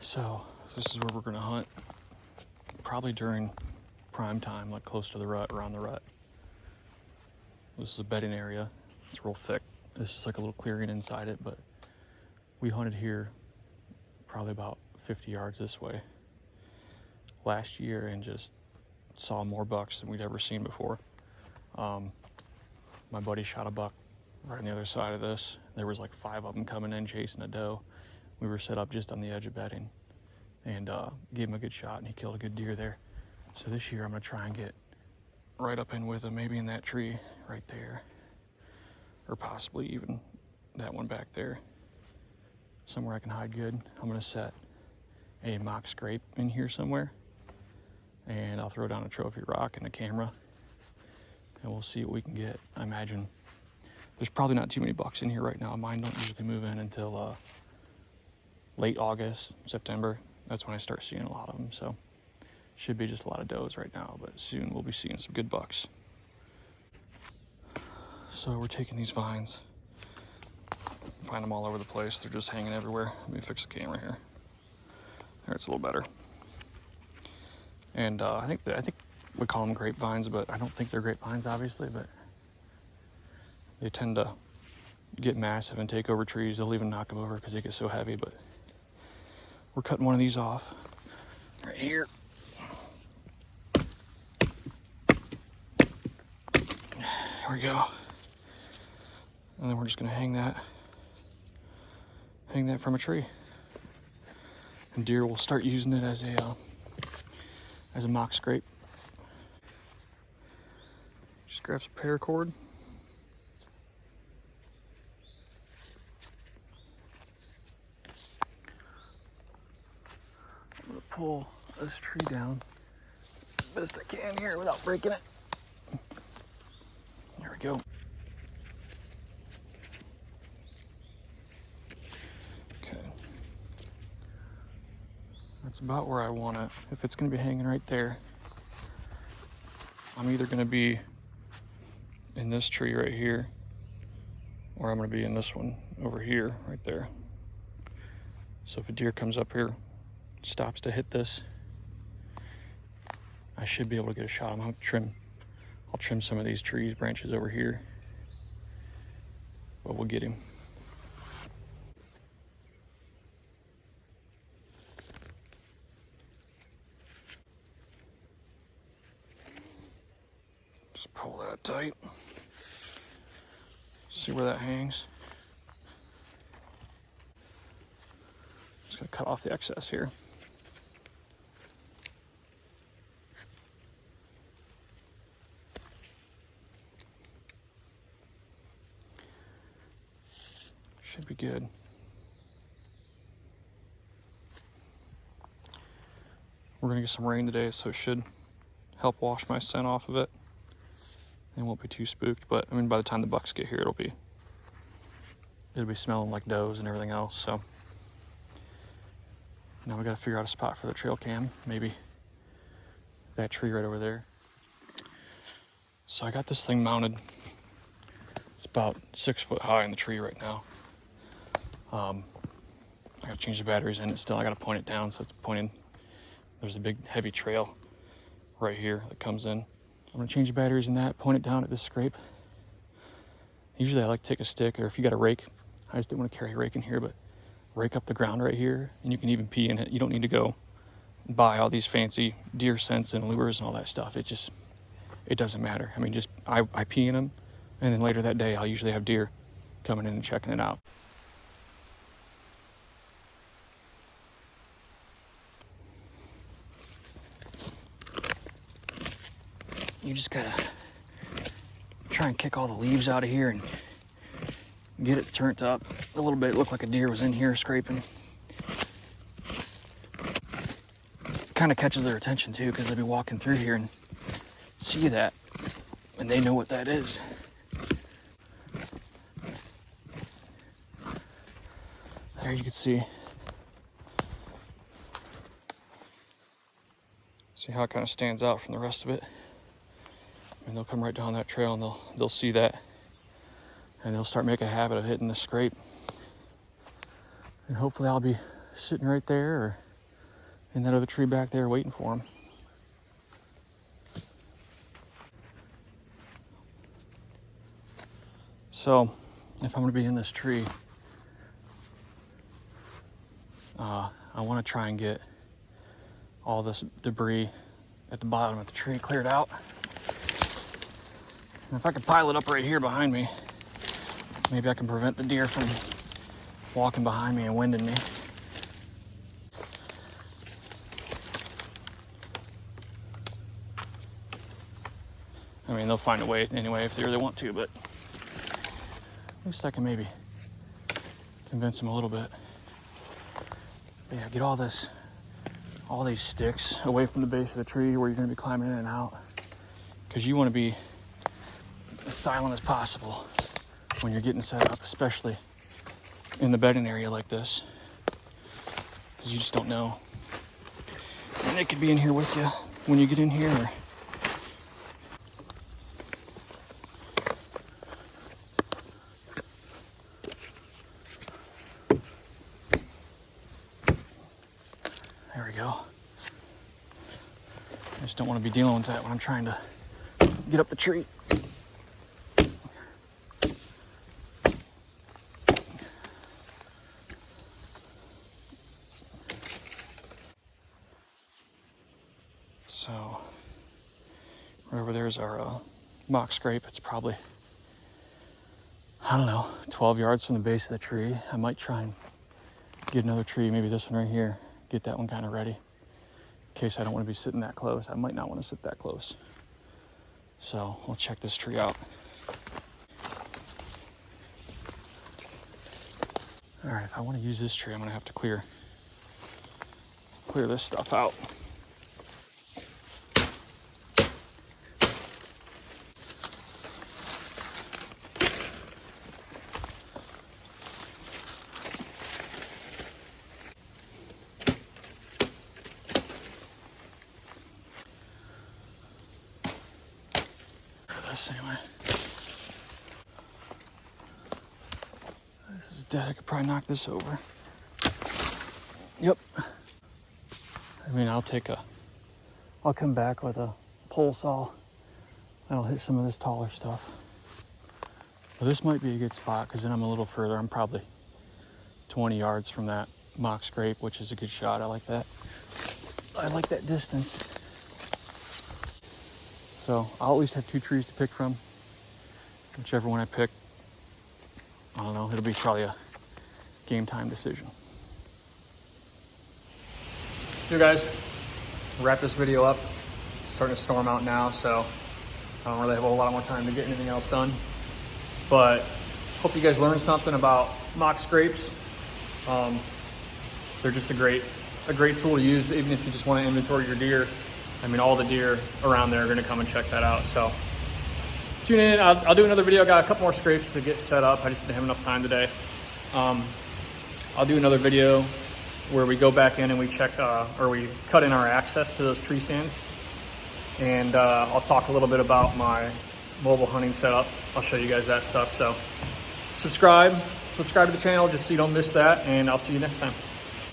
So this is where we're gonna hunt, probably during prime time, like close to the rut, around the rut. This is a bedding area. It's real thick. This is like a little clearing inside it, but we hunted here probably about 50 yards this way last year and just saw more bucks than we'd ever seen before. My buddy shot a buck right on the other side of this. There was like 5 of them coming in chasing a doe. We were set up just on the edge of bedding and gave him a good shot, and he killed a good deer there. So this year I'm gonna try and get right up in with him, maybe in that tree right there, or possibly even that one back there, somewhere I can hide good. I'm gonna set a mock scrape in here somewhere, and I'll throw down a trophy rock and a camera, and we'll see what we can get. I imagine there's probably not too many bucks in here right now. Mine don't usually move in until late August, September. That's when I start seeing a lot of them. So should be just a lot of does right now, but soon we'll be seeing some good bucks. So we're taking these vines, find them all over the place. They're just hanging everywhere. Let me fix the camera here. There, it's a little better. And I think we call them grapevines, but I don't think they're grapevines, obviously, but they tend to get massive and take over trees. They'll even knock them over because they get so heavy. But we're cutting one of these off right here. There we go. And then we're just gonna hang that from a tree. And deer will start using it as a mock scrape. Just grab some paracord. I'm gonna pull this tree down as best I can here without breaking it. There we go. Okay. That's about where I want it. If it's gonna be hanging right there, I'm either gonna be in this tree right here, or I'm gonna be in this one over here, right there. So if a deer comes up here, stops to hit this, I should be able to get a shot. I'll trim some of these trees, branches over here, but we'll get him. Just pull that tight. See where that hangs. Just gonna cut off the excess here. Should be good. We're gonna get some rain today, so it should help wash my scent off of it. It won't be too spooked, but I mean, by the time the bucks get here, it'll be smelling like does and everything else. So now we got to figure out a spot for the trail cam. Maybe that tree right over there. So I got this thing mounted. It's about 6 foot high in the tree right now. I got to change the batteries in it still. I got to point it down so it's pointing. There's a big heavy trail right here that comes in. I'm gonna change the batteries in that, point it down at this scrape. Usually I like to take a stick, or if you got a rake, I just didn't want to carry a rake in here, but rake up the ground right here, and you can even pee in it. You don't need to go buy all these fancy deer scents and lures and all that stuff. It doesn't matter. I mean, I pee in them, and then later that day I'll usually have deer coming in and checking it out. You just gotta try and kick all the leaves out of here and get it turned up a little bit. It looked like a deer was in here scraping. Kind of catches their attention too, because they'll be walking through here and see that, and they know what that is. There you can see how it kind of stands out from the rest of it. And they'll come right down that trail and they'll see that, and they'll start making a habit of hitting the scrape. And hopefully I'll be sitting right there, or and that other tree back there waiting for him. So if I'm gonna be in this tree, I want to try and get all this debris at the bottom of the tree cleared out. And if I could pile it up right here behind me, maybe I can prevent the deer from walking behind me and winding me. I mean, they'll find a way anyway if they really want to, but at least I can maybe convince them a little bit. But yeah, get all these sticks away from the base of the tree where you're gonna be climbing in and out, because you want to be as silent as possible when you're getting set up, especially in the bedding area like this, because you just don't know. And they could be in here with you when you get in here. There we go. I just don't want to be dealing with that when I'm trying to get up the tree. So, right over there is our mock scrape. It's probably, I don't know, 12 yards from the base of the tree. I might try and get another tree, maybe this one right here, get that one kind of ready in case I don't want to be sitting that close. I might not want to sit that close. So we'll check this tree out. All right, if I want to use this tree, I'm going to have to clear this stuff out. Anyway, this is dead. I could probably knock this over. Yep. I mean, I'll come back with a pole saw and I'll hit some of this taller stuff. But this might be a good spot because then I'm a little further. I'm probably 20 yards from that mock scrape, which is a good shot. I like that. I like that distance. So I'll at least have 2 trees to pick from. Whichever one I pick, I don't know, it'll be probably a game time decision. Here guys, wrap this video up. It's starting to storm out now, so I don't really have a whole lot more time to get anything else done. But hope you guys learned something about mock scrapes. They're just a great tool to use, even if you just want to inventory your deer. I mean, all the deer around there are gonna come and check that out. So tune in, I'll do another video. I got a couple more scrapes to get set up. I just didn't have enough time today. I'll do another video where we go back in and we check, or we cut in our access to those tree stands. And I'll talk a little bit about my mobile hunting setup. I'll show you guys that stuff. So subscribe to the channel just so you don't miss that, and I'll see you next time.